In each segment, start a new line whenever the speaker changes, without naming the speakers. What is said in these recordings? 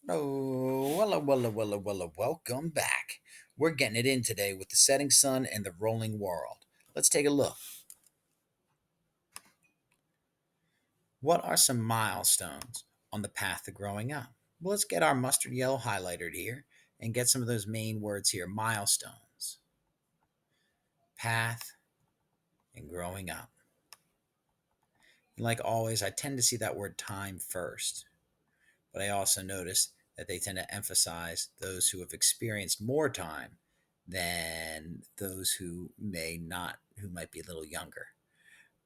Oh, welcome back. We're getting it in today with the setting sun and the rolling world. Let's take a look. What are some milestones on the path to growing up? Well, let's get our mustard yellow highlighted here and get some of those main words here milestones, path, and growing up. And like always, I tend to see that word time first, but I also notice that they tend to emphasize those who have experienced more time than those who may not, who might be a little younger.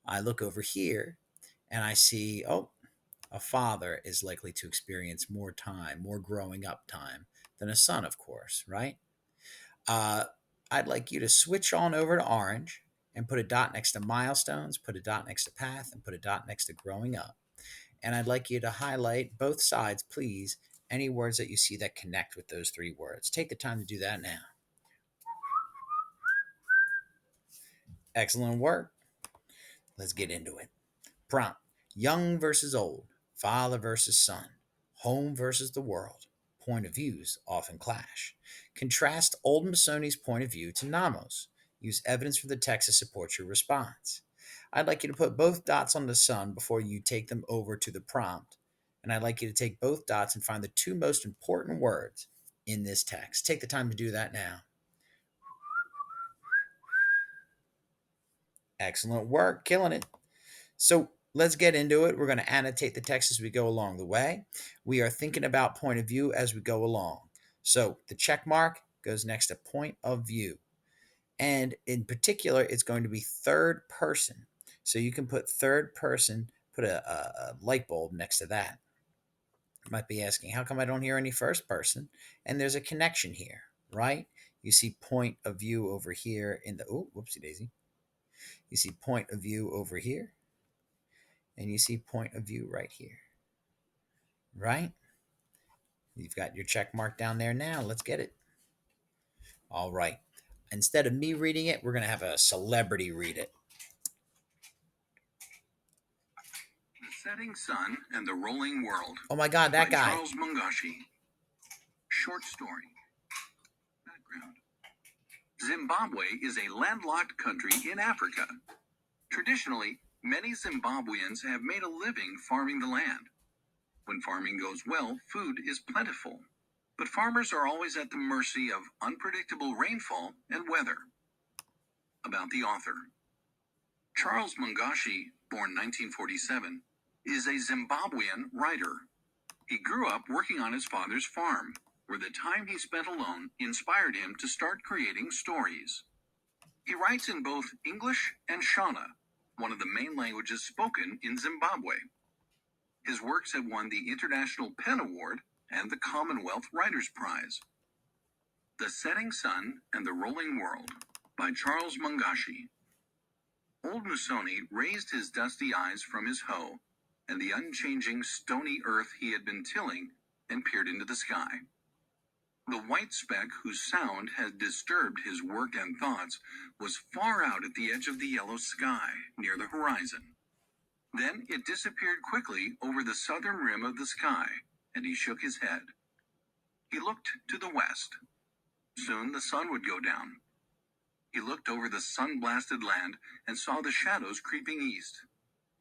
I look over here and I see, oh, a father is likely to experience more time, more growing up time than a son, of course, right? Uh, I'd like you to switch on over to orange and put a dot next to milestones, put a dot next to path, and put a dot next to growing up. And I'd like you to highlight both sides, please, any words that you see that connect with those three words. Take the time to do that now. Excellent work. Let's get into it. Prompt: young versus old, father versus son, home versus the world. Point of views often clash. Contrast old Masoni's point of view to Namo's. Use evidence from the text to support your response. I'd like you to put both dots on the sun before you take them over to the prompt. And I'd like you to take both dots and find the two most important words in this text. Take the time to do that now. Excellent work, killing it. So let's get into it. We're going to annotate the text as we go along the way. We are thinking about point of view as we go along. So the check mark goes next to point of view. And in particular, it's going to be third person. So you can put third person, put a light bulb next to that. You might be asking, how come I don't hear any first person? And there's a connection here, right? You see point of view over here in the, oh, whoopsie daisy. You see point of view over here, and you see point of view right here, right? You've got your check mark down there now. Let's get it. All right. Instead of me reading it, we're going to have a celebrity read it.
The Setting Sun and the Rolling World.
Oh my God, that
by
guy.
Charles Mungashi. Short story. Background. Zimbabwe is a landlocked country in Africa. Traditionally, many Zimbabweans have made a living farming the land. When farming goes well, food is plentiful. But farmers are always at the mercy of unpredictable rainfall and weather. About the author. Charles Mungashi, born 1947, is a Zimbabwean writer. He grew up working on his father's farm, where the time he spent alone inspired him to start creating stories. He writes in both English and Shona, one of the main languages spoken in Zimbabwe. His works have won the International Pen Award and the Commonwealth Writers' Prize. The Setting Sun and the Rolling World by Charles Mungashi. Old Musoni raised his dusty eyes from his hoe and the unchanging stony earth he had been tilling and peered into the sky. The white speck whose sound had disturbed his work and thoughts was far out at the edge of the yellow sky near the horizon. Then it disappeared quickly over the southern rim of the sky, and he shook his head. He looked to the west. Soon the sun would go down. He looked over the sun-blasted land and saw the shadows creeping east,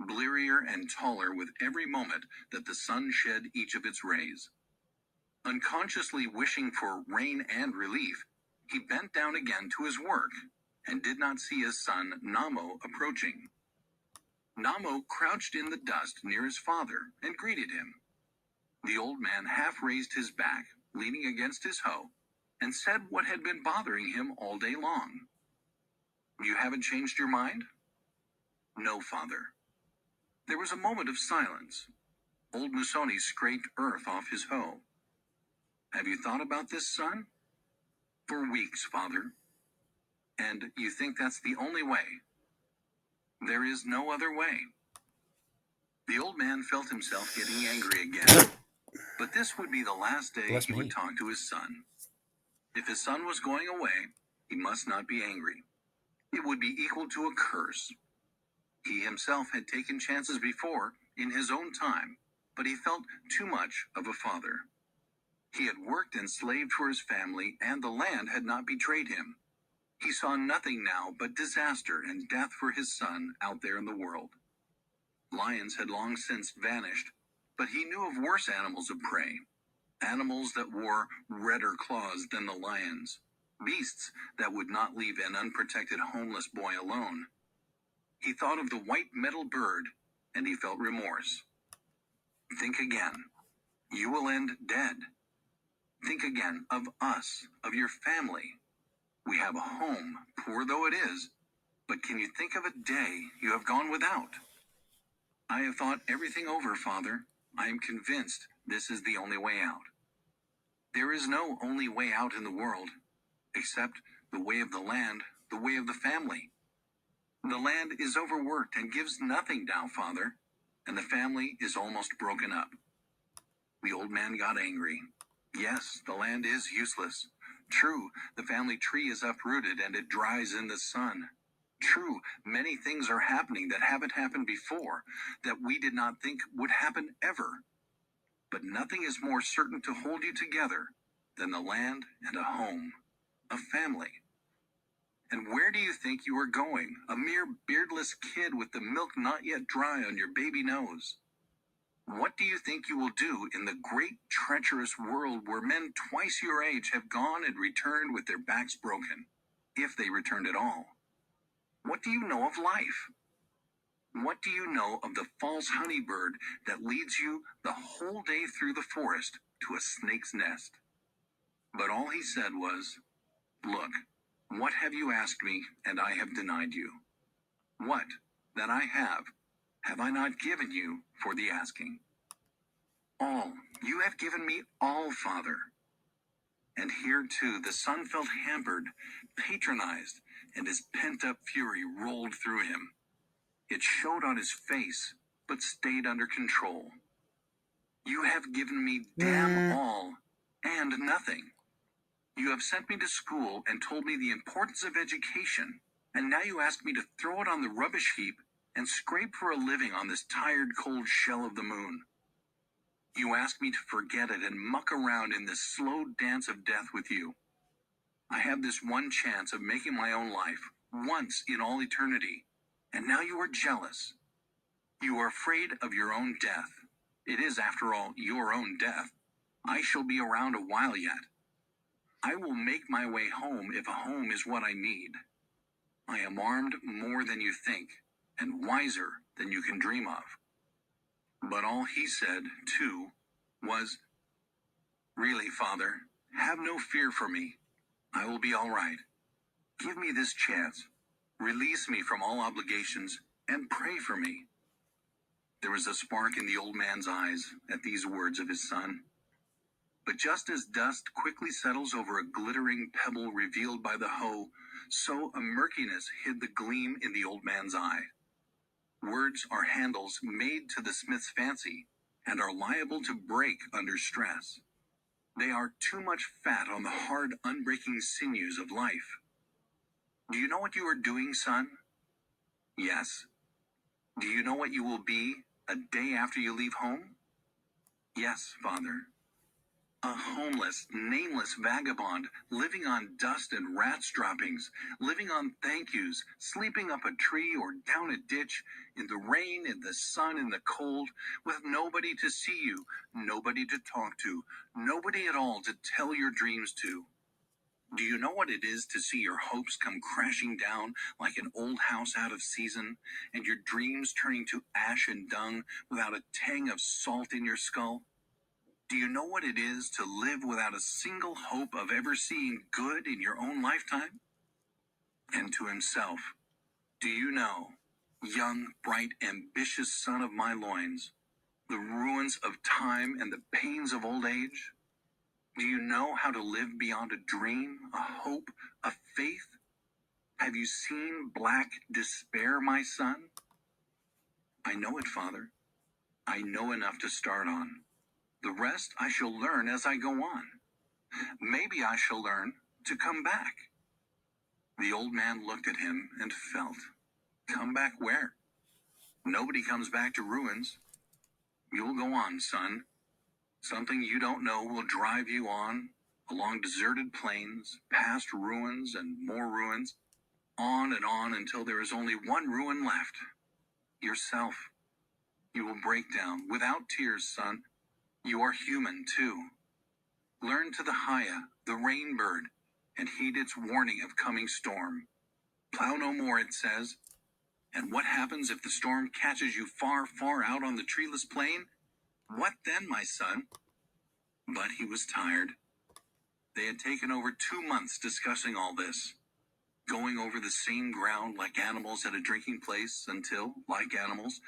blearier and taller with every moment that the sun shed each of its rays. Unconsciously wishing for rain and relief, he bent down again to his work and did not see his son Namo approaching. Namo crouched in the dust near his father and greeted him. The old man half raised his back, leaning against his hoe, and said what had been bothering him all day long. You haven't changed your mind? No, father. There was a moment of silence. Old Musoni scraped earth off his hoe. Have you thought about this, son? For weeks, father. And you think that's the only way? There is no other way. The old man felt himself getting angry again. But this would be the last day he would talk to his son. If his son was going away, he must not be angry. It would be equal to a curse. He himself had taken chances before, in his own time, but he felt too much of a father. He had worked and slaved for his family, and the land had not betrayed him. He saw nothing now but disaster and death for his son out there in the world. Lions had long since vanished, but he knew of worse animals of prey. Animals that wore redder claws than the lions. Beasts that would not leave an unprotected homeless boy alone. He thought of the white metal bird, and he felt remorse. Think again. You will end dead. Think again of us, of your family. We have a home, poor though it is, but can you think of a day you have gone without? I have thought everything over, Father. I am convinced this is the only way out. There is no only way out in the world, except the way of the land, the way of the family. The land is overworked and gives nothing now, Father, and the family is almost broken up. The old man got angry. Yes, the land is useless. True, the family tree is uprooted and it dries in the sun. True, many things are happening that haven't happened before, that we did not think would happen ever. But nothing is more certain to hold you together than the land and a home, a family. And where do you think you are going, a mere beardless kid with the milk not yet dry on your baby nose? What do you think you will do in the great treacherous world where men twice your age have gone and returned with their backs broken, if they returned at all? What do you know of life? What do you know of the false honeybird that leads you the whole day through the forest to a snake's nest? But all he said was, Look, what have you asked me, and I have denied you? What, that I have I not given you for the asking? All, you have given me all, Father. And here too the son felt hampered, patronized, and his pent-up fury rolled through him. It showed on his face, but stayed under control. You have given me damn all, and nothing. You have sent me to school and told me the importance of education, and now you ask me to throw it on the rubbish heap and scrape for a living on this tired, cold shell of the moon. You ask me to forget it and muck around in this slow dance of death with you. I have this one chance of making my own life, once in all eternity, and now you are jealous. You are afraid of your own death. It is, after all, your own death. I shall be around a while yet. I will make my way home if a home is what I need. I am armed more than you think, and wiser than you can dream of. But all he said, too, was, Really, Father, have no fear for me. I will be all right. Give me this chance. Release me from all obligations, and pray for me. There was a spark in the old man's eyes at these words of his son. But just as dust quickly settles over a glittering pebble revealed by the hoe, so a murkiness hid the gleam in the old man's eye. Words are handles made to the smith's fancy, and are liable to break under stress. They are too much fat on the hard, unbreaking sinews of life. Do you know what you are doing, son? Yes. Do you know what you will be a day after you leave home? Yes, Father. A homeless, nameless vagabond, living on dust and rats' droppings, living on thank yous, sleeping up a tree or down a ditch, in the rain, in the sun, in the cold, with nobody to see you, nobody to talk to, nobody at all to tell your dreams to. Do you know what it is to see your hopes come crashing down like an old house out of season, and your dreams turning to ash and dung without a tang of salt in your skull? Do you know what it is to live without a single hope of ever seeing good in your own lifetime? And to himself, do you know, young, bright, ambitious son of my loins, the ruins of time and the pains of old age? Do you know how to live beyond a dream, a hope, a faith? Have you seen black despair, my son? I know it, Father. I know enough to start on. The rest I shall learn as I go on. Maybe I shall learn to come back. The old man looked at him and felt. Come back where? Nobody comes back to ruins. You'll go on, son. Something you don't know will drive you on, along deserted plains, past ruins and more ruins, on until there is only one ruin left: yourself. You will break down without tears, son. You are human too. Learn to the Haya, the rain bird, and heed its warning of coming storm. Plow no more, it says. And what happens if the storm catches you far, far out on the treeless plain? What then, my son? But he was tired. They had taken over 2 months discussing all this, going over the same ground like animals at a drinking place until, like animals,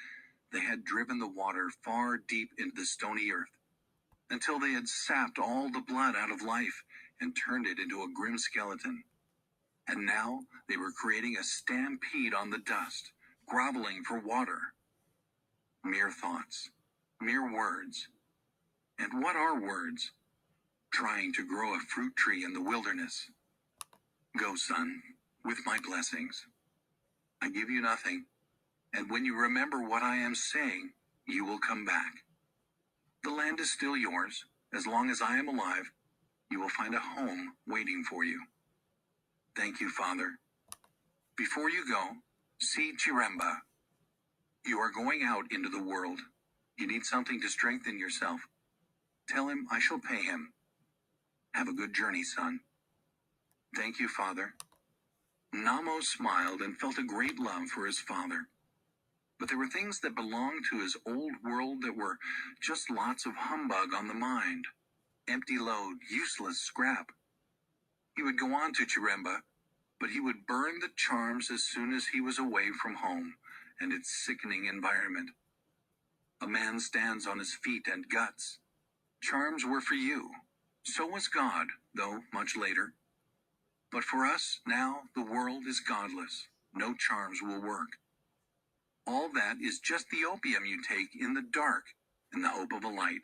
they had driven the water far deep into the stony earth, until they had sapped all the blood out of life and turned it into a grim skeleton. And now they were creating a stampede on the dust, groveling for water. Mere thoughts, mere words. And what are words? Trying to grow a fruit tree in the wilderness. Go, son, with my blessings. I give you nothing, and when you remember what I am saying, you will come back. The land is still yours. As long as I am alive, you will find a home waiting for you. Thank you, Father. Before you go, see Chiremba. You are going out into the world. You need something to strengthen yourself. Tell him I shall pay him. Have a good journey, son. Thank you, Father. Namo smiled and felt a great love for his father. But there were things that belonged to his old world that were just lots of humbug on the mind. Empty load, useless scrap. He would go on to Chiremba, but he would burn the charms as soon as he was away from home and its sickening environment. A man stands on his feet and guts. Charms were for you. So was God, though much later. But for us, now, the world is godless. No charms will work. All that is just the opium you take in the dark in the hope of a light.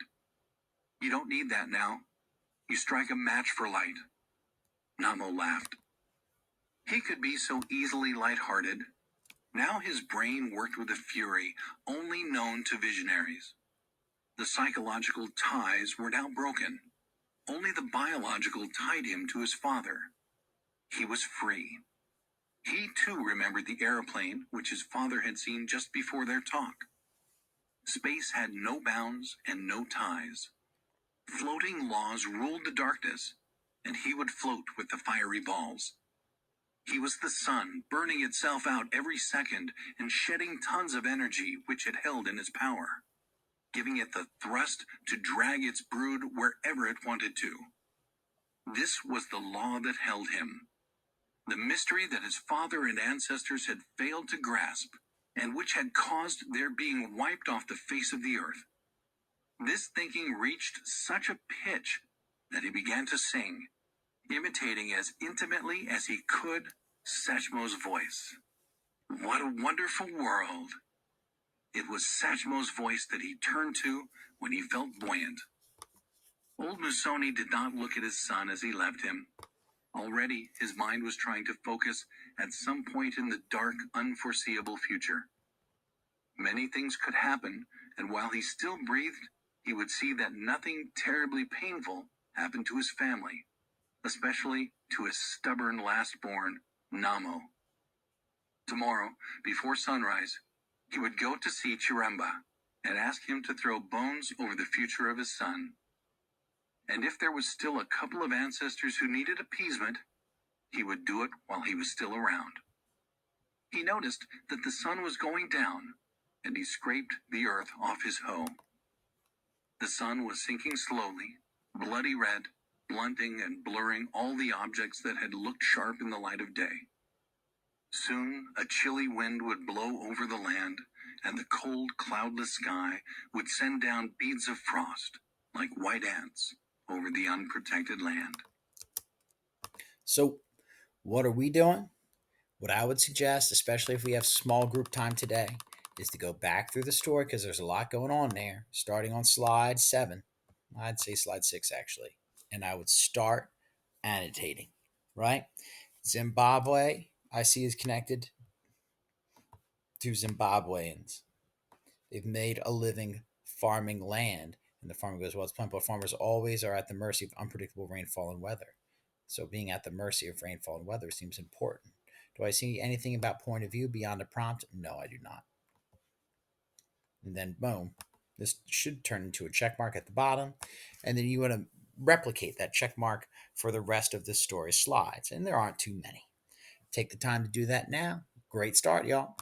You don't need that now. You strike a match for light. Namo laughed. He could be so easily light-hearted. Now his brain worked with a fury only known to visionaries. The psychological ties were now broken. Only the biological tied him to his father. He was free. He too remembered the aeroplane which his father had seen just before their talk. Space had no bounds and no ties. Floating laws ruled the darkness, and he would float with the fiery balls. He was the sun, burning itself out every second and shedding tons of energy which it held in its power, giving it the thrust to drag its brood wherever it wanted to. This was the law that held him, the mystery that his father and ancestors had failed to grasp, and which had caused their being wiped off the face of the earth. This thinking reached such a pitch that he began to sing, imitating as intimately as he could Satchmo's voice. What a wonderful world! It was Satchmo's voice that he turned to when he felt buoyant. Old Musoni did not look at his son as he left him. Already, his mind was trying to focus at some point in the dark, unforeseeable future. Many things could happen, and while he still breathed, he would see that nothing terribly painful happened to his family, especially to his stubborn last-born, Namo. Tomorrow, before sunrise, he would go to see Chiremba and ask him to throw bones over the future of his son. And if there was still a couple of ancestors who needed appeasement, he would do it while he was still around. He noticed that the sun was going down, and he scraped the earth off his hoe. The sun was sinking slowly, bloody red, blunting and blurring all the objects that had looked sharp in the light of day. Soon, a chilly wind would blow over the land, and the cold, cloudless sky would send down beads of frost, like white ants, over the unprotected land.
So, what are we doing? What I would suggest, especially if we have small group time today, is to go back through the story because there's a lot going on there, starting on slide 7. I'd say slide 6, actually. And I would start annotating, right? Zimbabwe, I see, is connected to Zimbabweans. They've made a living farming land And the farmer goes, well, it's plain, but farmers always are at the mercy of unpredictable rainfall and weather. So being at the mercy of rainfall and weather seems important. Do I see anything about point of view beyond a prompt? No, I do not. And then boom, this should turn into a check mark at the bottom. And then you want to replicate that check mark for the rest of the story slides. And there aren't too many. Take the time to do that now. Great start, y'all.